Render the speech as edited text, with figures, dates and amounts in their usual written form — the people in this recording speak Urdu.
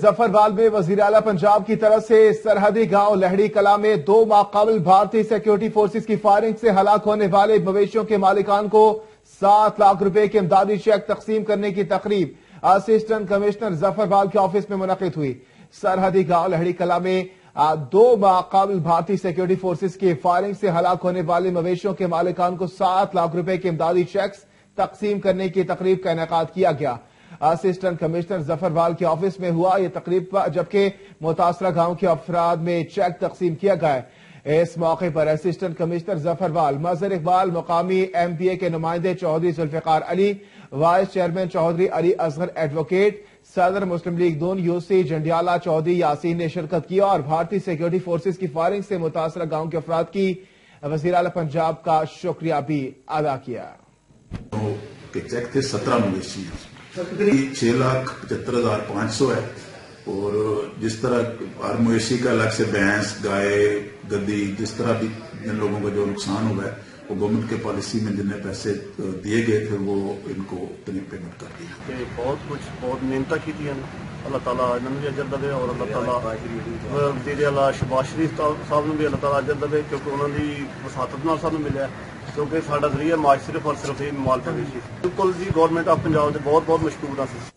ظفربال میں وزیر اعلیٰ پنجاب کی طرف سے سرحدی گاؤں لہڑی کلا میں 2 ماہ قبل بھارتی سیکیورٹی فورسز کی فائرنگ سے ہلاک ہونے والے مویشیوں کے مالکان کو 7 لاکھ روپے کے امدادی چیک تقسیم کرنے کی تقریب اسسٹنٹ کمشنر ظفربال کے آفس میں منعقد ہوئی۔ سرحدی گاؤں لہڑی کلا میں 2 ماہ قبل بھارتی سیکیورٹی فورسز کی فائرنگ سے ہلاک ہونے والے مویشیوں کے مالکان کو 7 لاکھ روپے کے امدادی چیکس تقسیم کرنے کی تقریب کا انعقاد کیا گیا۔ اسسٹنٹ کمشنر ظفربال کے آفس میں ہوا یہ تقریب، جبکہ متاثرہ گاؤں کے افراد میں چیک تقسیم کیا گیا۔ اس موقع پر اسسٹنٹ کمشنر ظفربال، مظہر اقبال، مقامی ایم پی اے کے نمائندے چودھری ذوالفقار علی، vice chairman Chaudhry Ali Asghar advocate, صدر مسلم لیگ نون یوسی جنڈیالہ چودھری یاسین نے شرکت کی اور بھارتی سیکیورٹی فورسز کی فائرنگ سے متاثرہ گاؤں کے افراد کی وزیر اعلیٰ پنجاب کا شکریہ بھی ادا کیا۔ چیک تھے 17 مویشی 6,75,500 ہے، اور جس طرح ہر مویشی کا الگ سے بھینس، گائے، گدی، جس طرح بھی جن لوگوں کا جو نقصان ہوا ہے وہ گورنمنٹ کے پالیسی میں جن پیسے دیے گئے تھے وہ ان کو اتنی پیمنٹ کر دی۔ بہت محنت کی تھی اللہ تعالیٰ انہوں نے بھی اجر دے، اور اللہ تعالیٰ وزیر اعلیٰ شہباز شریف صاحب نے بھی اللہ تعالیٰ اجر دے، کیونکہ انہوں نے وساطت نال سانوں ملیا، کیونکہ ساڈا ذریعہ معاش صرف اور صرف یہ مال پویشی۔ بالکل جی، گورنمنٹ آف پنجاب سے بہت مشکور ہاں۔